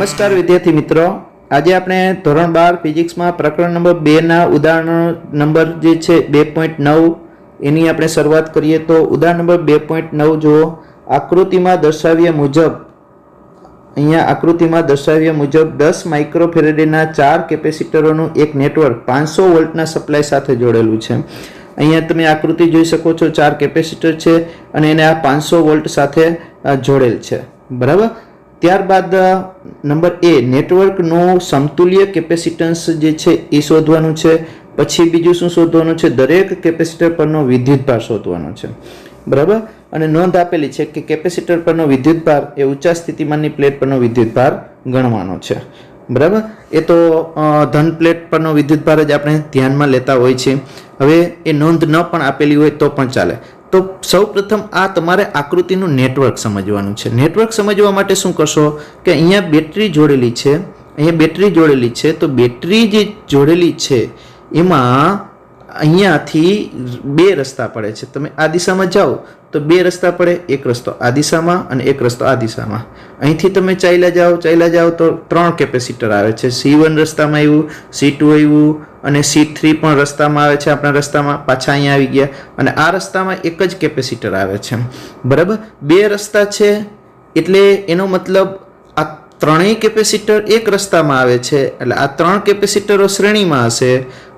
નમસ્કાર વિદ્યાર્થી મિત્રો, આજે આપણે ધોરણ 12 ફિઝિક્સમાં પ્રકરણ નંબર 2 ના ઉદાહરણ નંબર જે છે 2.9 એની આપણે શરૂઆત કરીએ તો ઉદાહરણ નંબર 2.9 જુઓ. આકૃતિમાં દર્શાવ્યા મુજબ આકૃતિમાં દર્શાવ્યા મુજબ 10 માઇક્રોફેરેડેના 4 કેપેસિટરોનું એક નેટવર્ક 500 વોલ્ટના સપ્લાય સાથે જોડેલું છે. અહીંયા તમે આકૃતિ જોઈ શકો છો, 4 કેપેસિટર છે અને એને આ 500 વોલ્ટ સાથે જોડેલ છે, બરાબર. ત્યારબાદ નંબર એ નેટવર્કનું સમતુલ્ય કેપેસિટન્સ જે છે એ શોધવાનું છે. પછી બીજું શું શોધવાનું છે? દરેક કેપેસિટર પરનો વિદ્યુતભાર શોધવાનો છે, બરાબર. અને નોંધ આપેલી છે કે કેપેસિટર પરનો વિદ્યુતભાર એ ઊંચા સ્થિતિમાનની પ્લેટ પરનો વિદ્યુતભાર ગણવાનો છે, બરાબર. એ તો ધન પ્લેટ પરનો વિદ્યુતભાર જ આપણે ધ્યાનમાં લેતા હોય છે. હવે એ નોંધ ન પણ આપેલી હોય તો પણ ચાલે. તો સૌપ્રથમ આ તમારે આકૃતિનું નેટવર્ક સમજવાનું છે. નેટવર્ક સમજવા માટે શું કરશો કે અહીંયા બેટરી જોડેલી છે, તો બેટરી જે જોડેલી છે એમાં અહીંયાથી બે રસ્તા પડે છે. તમે આ દિશામાં જાઓ તો બે રસ્તા પડે, એક રસ્તો આ દિશામાં અને એક રસ્તો આ દિશામાં. અહીંથી તમે ચાલ્યા જાઓ તો 3 કેપેસિટર આવે છે. C1 રસ્તામાં આવ્યું, C2 આવ્યું અને C3 પણ રસ્તામાં આવે છે. આપણા રસ્તામાં પાછા અહીંયા આવી ગયા અને આ રસ્તામાં એક જ કેપેસિટર આવે છે, બરાબર. બે રસ્તા છે એટલે એનો મતલબ આ ત્રણેય કેપેસિટર એક રસ્તામાં આવે છે, એટલે આ 3 કેપેસિટરો શ્રેણીમાં હશે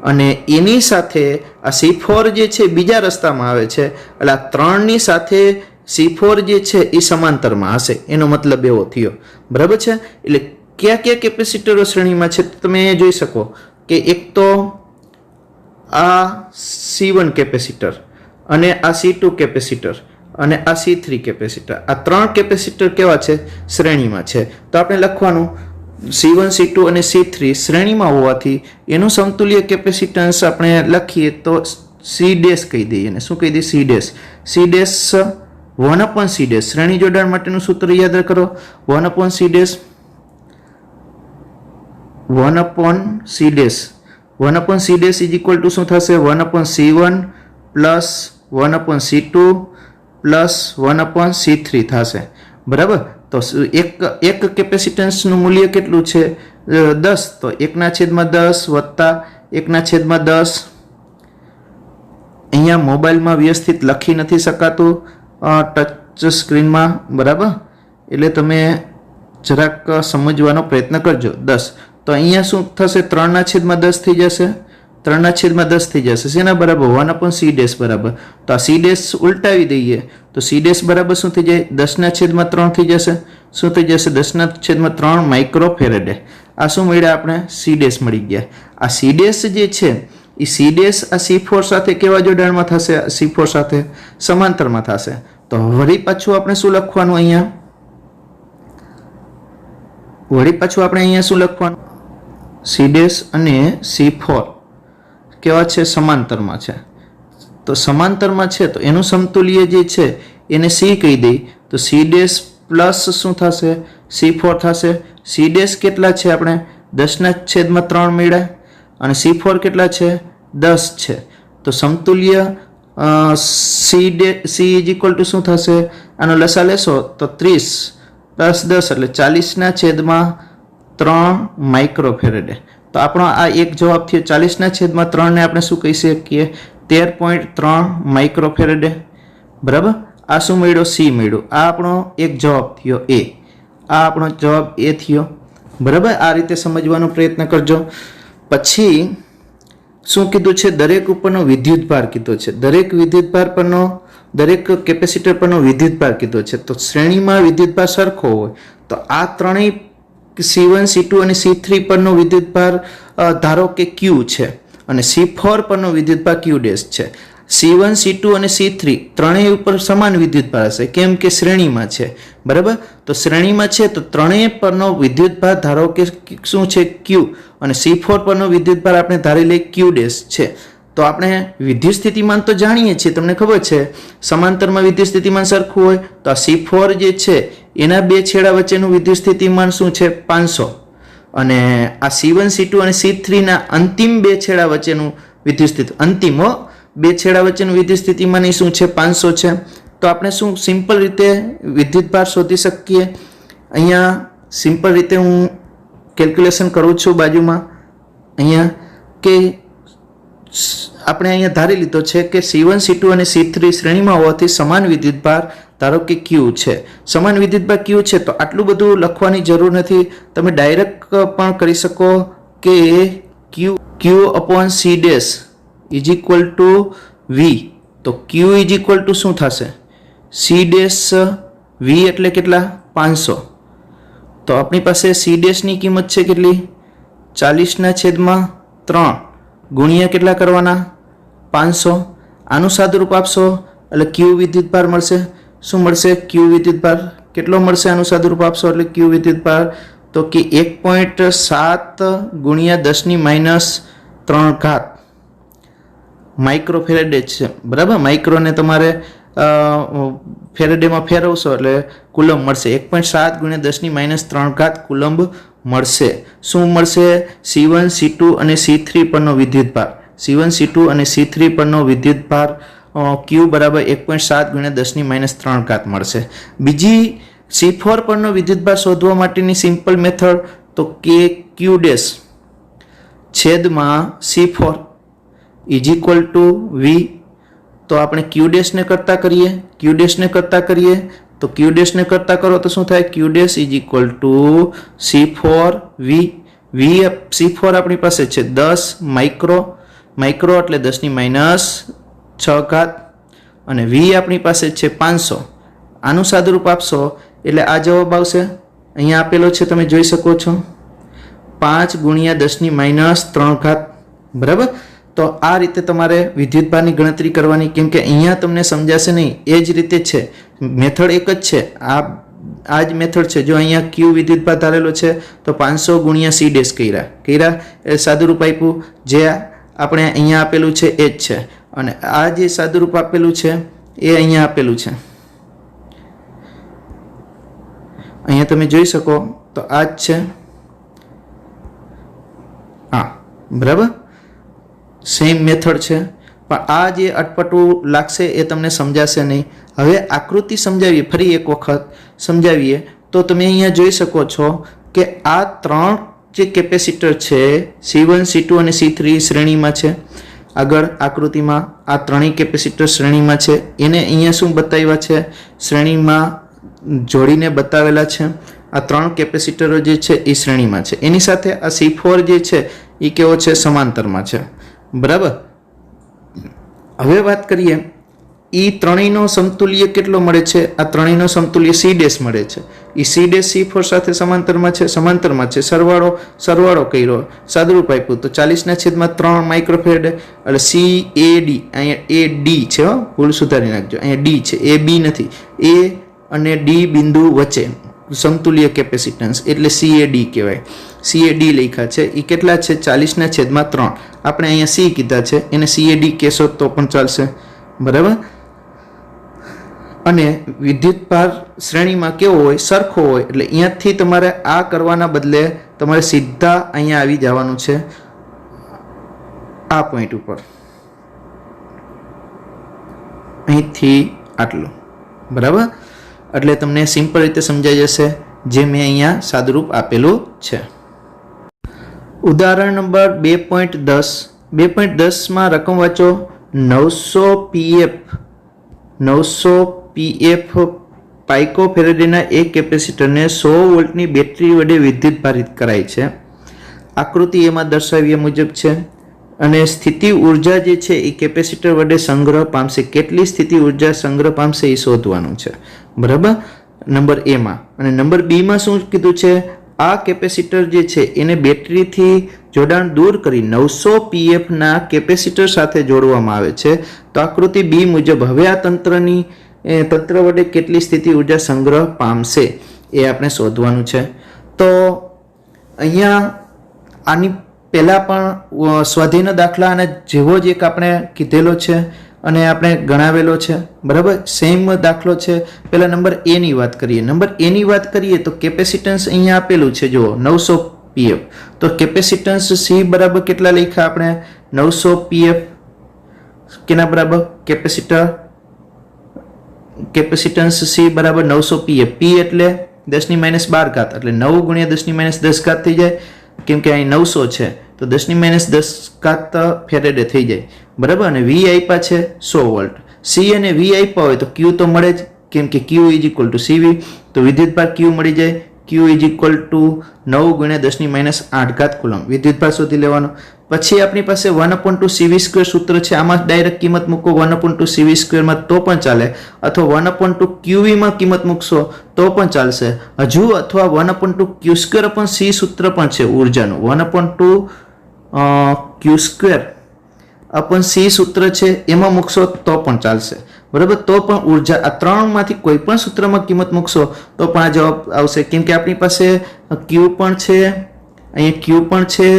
અને એની સાથે આ C4 જે છે બીજા રસ્તામાં આવે છે, એટલે આ 3ની સાથે C4 જે છે એ સમાંતરમાં હશે. એનો મતલબ એવો થયો, બરાબર છે. એટલે કયા કેપેસિટરો શ્રેણીમાં છે તમે અહીંયા જોઈ શકો કે એક તો આ C1 કેપેસિટર અને આ C2 કેપેસિટર અને આ C3 કેપેસિટર, આ 3 કેપેસિટર કેવા છે? શ્રેણીમાં છે. તો આપણે લખવાનું C1, C2 અને C3 શ્રેણીમાં હોવાથી એનું સમતુલ્ય કેપેસિટન્સ આપણે લખીએ તો C ડેશ કહી દઈએ. અને શું કહી દઈએ? C dash. C dash 1/C dash. શ્રેણી જોડાણ માટેનું સૂત્ર યાદ કરો, 1/C dash 1/C dash. 1/C dash is equal to શું થશે? 1/C1 plus 1/C2 plus 1/C3 થશે, બરાબર. તો એક કેપેસિટન્સનું મૂલ્ય કેટલું છે? 10. તો 1/10 વત્તા 1/10. અહીંયા મોબાઈલમાં વ્યવસ્થિત લખી નથી શકાતું ટચ સ્ક્રીનમાં, બરાબર. એટલે તમે જરાક સમજવાનો પ્રયત્ન કરજો. 10. તો અહીંયા શું થશે? 3/10 થઈ જશે. 3/10 થઈ જશે. શેના બરાબર? 1/C ડેશ બરાબર. તો આ C ડેશ ઉલટાવી દઈએ તો C ડેશ બરાબર શું થઈ જાય? 10/3 થઈ જશે. શું થઈ જશે? 10/3 માઇક્રોફેરેડે. આ શું મળ્યા આપણે? C ડેશ મળી ગયા. આ C ડેશ જે છે એ C ડેશ આ C4 સાથે કેવા જોડાણમાં થશે? C4 સાથે સમાંતરમાં થશે. તો વળી પાછું આપણે શું લખવાનું? અહીંયા શું લખવાનું? C ડેશ અને C4 કેવા છે? સમાંતરમાં છે. તો સમાંતરમાં છે તો એનું સમતુલ્ય જે છે એને C કહી દઈ તો C ડેશ પ્લસ શું થશે? C4 થશે. C ડેશ કેટલા છે? આપણે 10/3 મળ્યા અને C4 કેટલા છે? 10 છે. તો સમતુલ્ય C ઇઝ ઇક્વલ ટુ શું થશે? આનો લસા લેશો તો 30 પ્લસ 10 એટલે 40/3 માઇક્રોફેરેડે. તો આપણો આ એક જવાબ થયો. 40/3 ને આપણે શું કહી શકીએ? 13.3 માઇક્રોફેરેડે, બરાબર. આ શું મળ્યો? C મળ્યો. આ આપણો એક જવાબ થયો A. આ આપણો જવાબ A થયો, બરાબર. આ રીતે સમજવાનો પ્રયત્ન કરજો. પછી શું કીધું છે? દરેક ઉપરનો વિદ્યુતભાર કીધો છે. દરેક કેપેસિટર પરનો વિદ્યુતભાર કીધો છે. તો શ્રેણીમાં વિદ્યુતભાર સરખો હોય તો આ ત્રણેય C1, C2 અને C3 પરનો વિદ્યુતભાર ધારો કે Q છે અને C4 પરનો વિદ્યુતભાર Q ડેશ છે. C1, C2 અને C3 ત્રણેય ઉપર સમાન વિદ્યુતભાર હશે, કેમ કે શ્રેણીમાં છે, બરાબર. તો શ્રેણીમાં છે તો ત્રણેય પરનો વિદ્યુતભાર ધારો કે શું છે? Q. અને C4 પરનો વિદ્યુતભાર આપણે ધારી લઈએ Q ડેશ છે. તો આપણે વિદ્યુત સ્થિતિમાન તો જાણીએ છીએ, તમને ખબર છે સમાંતરમાં વિદ્યુત સ્થિતિમાન સરખું હોય તો આ C4 જે છે એના બે છેડા વચ્ચેનું વિદ્યુત સ્થિતિમાન શું છે? 500. અને આ C1, C2 અને C3 ના અંતિમ બે છેડા વચ્ચેનું વિદ્યુત સ્થિતિમાન શું છે? 500 છે. તો આપણે શું સિમ્પલ રીતે વિદ્યુતભાર શોધી શકીએ? અહીંયા સિમ્પલ રીતે હું કેલ્ક્યુલેશન કરું છું બાજુમાં અહીંયા કે આપણે અહીંયા ધારી લીધો છે કે C1 C2 અને C3 શ્રેણીમાં હોવાથી સમાન વિદ્યુતભાર ધારો કે Q છે, સમાન વિદ્યુતભાર Q છે, તો આટલું બધું લખવાની જરૂર નથી. તમે ડાયરેક્ટ પણ કરી શકો કે Q upon C dash is equal to V. તો Q ઇઝ ઇક્વલ ટુ શું થશે? C ડેશ V એટલે કેટલા? 500. તો આપણી પાસે C ડેશની કિંમત છે કેટલી? 40/3 ગુણ્યા કેટલા કરવાના? 500. આનું સાદુરૂપ આપશો એટલે Q વિદ્યુતભાર મળશે. શું મળશે? Q વિદ્યુતભાર કેટલો મળશે? આનું સાદુરૂપ આપશો એટલે Q વિદ્યુતભાર તો કે 1.7 ગુણ્યા 10⁻³ માઇક્રો ફેરેડે છે, બરાબર. માઇક્રોને તમારે ફેરેડેમાં ફેરવશો એટલે કુલંબ મળશે. 1.7 ગુણ્યા 10⁻³ કુલંબ મળશે. શું મળશે? C1 C2 અને C3 પરનો વિદ્યુતભાર. C1 C2 અને C3 પરનો વિદ્યુતભાર Q બરાબર 1.7 ગુણ્યા 10⁻³ મળશે. બીજી C4 પરનો વિદ્યુતભાર શોધવા માટેની સિમ્પલ મેથડ તો કે Q ડેશ છેદમાં C4 is equal to V. તો આપણે Q ડેશને કરતા કરીએ, Q ડેશને કરતા કરીએ તો Q ડેશને કરતા કરો તો શું થાય? Q dash is equal to C4 V. C4 આપણી પાસે છે 10 માઇક્રો એટલે 10⁻6 અને V આપણી પાસે છે 500. આનું સાદુરૂપ આપશો એટલે આ જવાબ આવશે. અહીંયા આપેલો છે, તમે જોઈ શકો છો, 5 ગુણ્યા 10⁻3. બરાબર. તો આ રીતે તમારે વિદ્યુતભારની ગણતરી કરવાની, કેમ કે અહીંયા તમને સમજાશે નહીં. એ જ રીતે છે, મેથડ એક જ છે. આ જ મેથડ છે. જો અહીંયા Q વિદ્યુતભાર ધારેલો છે તો 500 ગુણ્યા C ડેશ કર્યા એ સાદુરૂપ આપ્યું. જે આપણે અહીંયા આપેલું છે એ જ છે, અને આ જે સાદુરૂપ આપેલું છે એ અહીંયા આપેલું છે. અહીંયા તમે જોઈ શકો તો આ જ છે. હા, બરાબર. સેમ મેથડ છે, પણ આ જે અટપટું લાગશે એ તમને સમજાશે નહીં. હવે આકૃતિ સમજાવીએ, ફરી એક વખત સમજાવીએ તો તમે અહીંયા જોઈ શકો છો કે આ 3 જે કેપેસિટર છે C1 C2 અને C3 શ્રેણીમાં છે. આગળ આકૃતિમાં આ ત્રણેય કેપેસિટર શ્રેણીમાં છે. એને અહીંયા શું બતાવ્યા છે? શ્રેણીમાં જોડીને બતાવેલા છે. આ 3 કેપેસિટરો જે છે એ શ્રેણીમાં છે. એની સાથે આ C4 જે છે એ કેવો છે? સમાંતરમાં છે. બરાબર. હવે વાત કરીએ એ ત્રણેયનો સમતુલ્ય કેટલો મળે છે? આ ત્રણેયનો સમતુલ્ય C ડેશ મળે છે. એ C ડેશ C4 સાથે સમાંતરમાં છે. સરવાળો કર્યો, સાદુરૂપ આપ્યું તો 40/3 માઇક્રોફેરેડ એટલે CAD. અહીંયા AD છે, ભૂલ સુધારી નાખજો. અહીંયા D છે, AB નથી. A અને D બિંદુ વચ્ચે સમતુલ્ય કેપેસિટન્સ એટલે CAD કહેવાય. CAD લખ્યા છે. એ કેટલા છે? 40/3. આપણે અહીંયા C કીધા છે, એને CAD કહેશો તો પણ ચાલશે. બરાબર. અને વિદ્યુતભાર શ્રેણીમાં કેવો હોય? સરખો હોય. એટલે અહીંયાથી તમારે આ કરવાના બદલે તમારે સીધા અહીંયા આવી જવાનું છે આ પોઈન્ટ ઉપર, અહીંથી આટલું. બરાબર. એટલે તમને સિમ્પલ રીતે સમજાઈ જશે, જે મેં અહીંયા સાદુરૂપ આપેલું છે. ઉદાહરણ નંબર 2.10. 2.10માં રકમ વાંચો. 900 pF પાઇકોફેરેડેના એક કેપેસિટરને 100 વોલ્ટની બેટરી વડે વિદ્યુતભારિત કરાય છે. આકૃતિ એમાં દર્શાવ્યા મુજબ છે. અને સ્થિતિ ઉર્જા જે છે એ કેપેસિટર વડે સંગ્રહ પામશે. કેટલી સ્થિતિ ઉર્જા સંગ્રહ પામશે એ શોધવાનું છે. બરાબર. નંબર A માં. અને નંબર B માં શું કીધું છે? આ કેપેસિટર જે છે એને બેટરીથી જોડાણ દૂર કરી 900 pF ના કેપેસિટર સાથે જોડવામાં આવે છે. તો આકૃતિ B મુજબ હવે આ તંત્ર વડે કેટલી સ્થિતિ ઉર્જા સંગ્રહ પામશે એ આપણે શોધવાનું છે. તો અહીંયા આની પહેલાં પણ સ્વાધ્યાયનો દાખલા અને જેવો જ એક આપણે કીધેલો છે અને આપણે ગણાવેલો છે. બરાબર. સેમ દાખલો છે. પહેલાં નંબર A ની વાત કરીએ. નંબર A ની વાત કરીએ તો કેપેસિટન્સ અહીંયા આપેલું છે, જુઓ 900 pF. તો કેપેસિટન્સ C બરાબર કેટલા લખ્યા આપણે? 900 pF. કેના બરાબર? કેપેસિટન્સ C બરાબર 900 pF. P એટલે 10⁻12 એટલે 9 ગુણ્યા 10⁻10 થઈ જાય, કેમ કે અહીં 900 છે તો 10⁻10 ફેરેડે થઈ જાય, બરાબર. અને V આપ્યા છે 100 વોલ્ટ. C અને V આપ્યા હોય તો Q તો મળે જ, કેમ કે Q = CV, તો વિદ્યુતભાર Q મળી જાય. Q = 9 ગુણ્યા 10⁻8 કુલમ વિદ્યુતભાર શોધી લેવાનો. પછી આપણી પાસે 1/2 CV² સૂત્ર છે, આમાં ડાયરેક્ટ કિંમત મૂકો 1/2 CV² માં તો પણ ચાલે, અથવા 1/2 QV માં કિંમત મૂકશો તો પણ ચાલશે હજુ, અથવા 1/2 Q²/C સૂત્ર પણ છે ઉર્જાનું, 1/2 Q²/C સૂત્ર છે એમાં મૂકશો તો પણ ચાલશે, બરાબર. તો પણ ઉર્જા આ ત્રણમાંથી કોઈ પણ સૂત્રમાં કિંમત મૂકશો તો પણ આ જવાબ આવશે, કેમ કે આપણી પાસે Q પણ છે, અહીંયા Q પણ છે,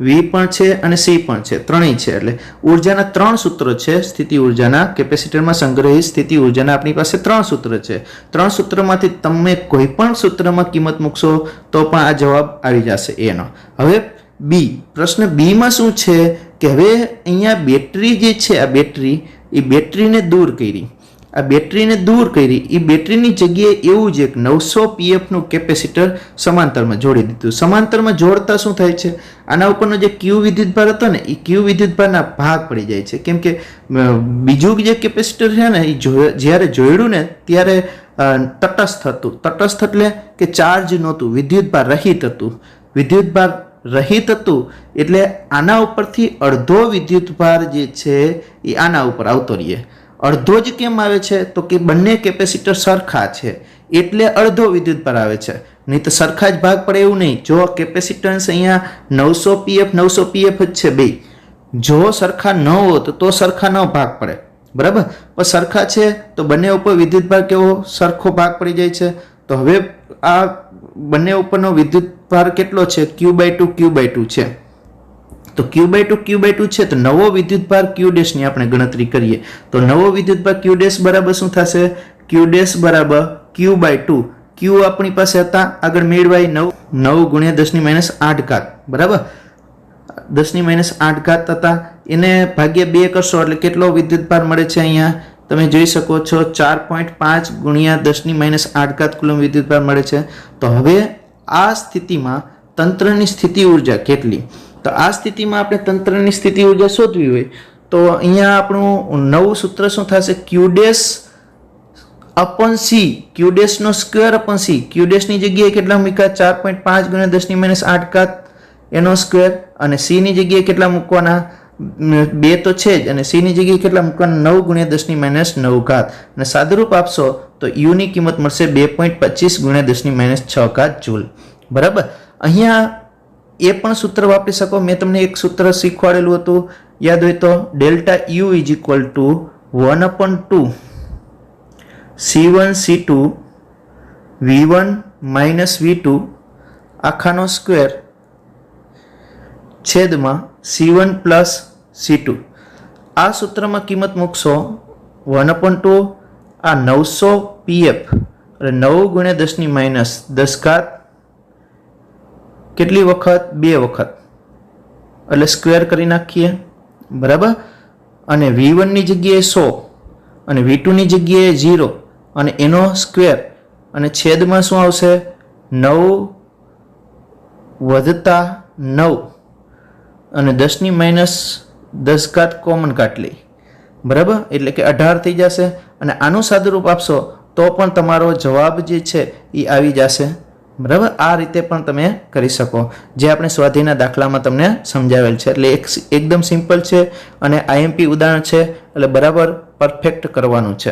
V પણ છે અને C પણ છે, ત્રણેય છે. એટલે ઉર્જાના 3 સૂત્રો છે. સ્થિતિ ઉર્જાના કેપેસિટરમાં સંગ્રહિત સ્થિતિ ઉર્જાના આપણી પાસે 3 સૂત્ર છે. 3 સૂત્રમાંથી તમે કોઈ પણ સૂત્રમાં કિંમત મૂકશો તો પણ આ જવાબ આવી જશે એનો. હવે B, પ્રશ્ન B માં શું છે કે હવે અહીંયા બેટરી જે છે, આ બેટરી એ બેટરીને દૂર કરી, આ બેટરીને દૂર કરી, એ બેટરીની જગ્યાએ એવું જ એક 900 pf નું કેપેસિટર સમાંતરમાં જોડી દીધું. સમાંતરમાં જોડતા શું થાય છે, આના ઉપરનો જે Q વિદ્યુતભાર હતો ને એ Q વિદ્યુતભારના ભાગ પડી જાય છે, કેમ કે બીજું જે કેપેસિટર છે ને એ જ્યારે જોડ્યું ને ત્યારે તટસ્થ હતું. તટસ્થ એટલે કે ચાર્જ નહોતું, વિદ્યુતભાર રહિત હતું. વિદ્યુતભાર રહિત હતું એટલે આના ઉપરથી અડધો વિદ્યુતભાર જે છે એ આના ઉપર આવતો રહીએ. અડધો જ કેમ આવે છે તો કે બંને કેપેસિટર સરખા છે એટલે અડધો વિદ્યુતભાર આવે છે, નહીં તો સરખા જ ભાગ પડે એવું નહીં. જો કેપેસિટન્સ અહીંયા 900 pf 900 pf જ છે બે, જો સરખા ન હોત તો સરખા ન ભાગ પડે, બરાબર. પણ સરખા છે તો બંને ઉપર વિદ્યુતભાર કેવો સરખો ભાગ પડી જાય છે. તો હવે આ બંને ઉપરનો વિદ્યુતભાર કેટલો છે, Q/2 Q/2 છે. તો Q/2 Q/2 છે તો નવો વિદ્યુતભાર Q' ની આપણે ગણતરી કરીએ તો નવો વિદ્યુતભાર Q' બરાબર શું થશે, Q' બરાબર Q/2. Q આપણી પાસે હતા આગળ મેળવાય 9 ગુણ્યા 10⁻8, બરાબર. 10⁻8 હતા, એને ભાગ્યા 2 કરશો એટલે કેટલો વિદ્યુતભાર મળે છે, અહીંયા તમે જોઈ શકો છો 4.5 ગુણ્યા 10⁻8 કુલમ વિદ્યુતભાર મળે છે. તો હવે આ સ્થિતિમાં તંત્રની સ્થિતિ ઉર્જા કેટલી, તો આ સ્થિતિમાં આપણે તંત્રની સ્થિતિ ઉર્જા શોધવી હોય તો અહીંયા આપણું નવું સૂત્ર શું થશે, Q'/C, Q'/2/C. Q' ની જગ્યાએ કેટલા મૂક્યા, 4.5 ગુણ્યા 10⁻8 એનો સ્ક્વેર, અને C ની જગ્યાએ કેટલા મૂકવાના, 2 તો છે જ, અને C ની જગ્યાએ કેટલા મૂકવાના, 9 ગુણ્યા 10⁻9, અને સાદુરૂપ આપશો તો U ની કિંમત મળશે 2.25 ગુણ્યા 10⁻6 જૂલ, બરાબર. અહીંયા એ પણ સૂત્ર વાપરી શકો, મેં તમને એક સૂત્ર શીખવાડેલું હતું યાદ હોય તો, ΔU = 1/2 C1 C2 V1 - V2 આખાનો square છેદમાં C1 + C2. આ સૂત્રમાં કિંમત મૂકશો 1/2 આ 900 pf એટલે 9 ગુણ્યા 10⁻10 કેટલી વખત, 2 વખત, એટલે સ્ક્વેર કરી નાખીએ, બરાબર. અને V1 ની જગ્યાએ 100 અને V2 ની જગ્યાએ 0 અને એનો સ્ક્વેર, અને છેદમાં શું આવશે 9 + 9 અને 10⁻10 કોમન કાઢ લઈ, બરાબર, એટલે કે 18 થઈ જશે. અને આનું સાદુરૂપ આપશો તો પણ તમારો જવાબ જે છે એ આવી જશે, બરાબર. આ રીતે પણ તમે કરી શકો, જે આપણે સ્વાધ્યાયના દાખલામાં તમને સમજાવેલ છે. એટલે એકદમ સિમ્પલ છે અને IMP ઉદાહરણ છે એટલે બરાબર પરફેક્ટ કરવાનું છે.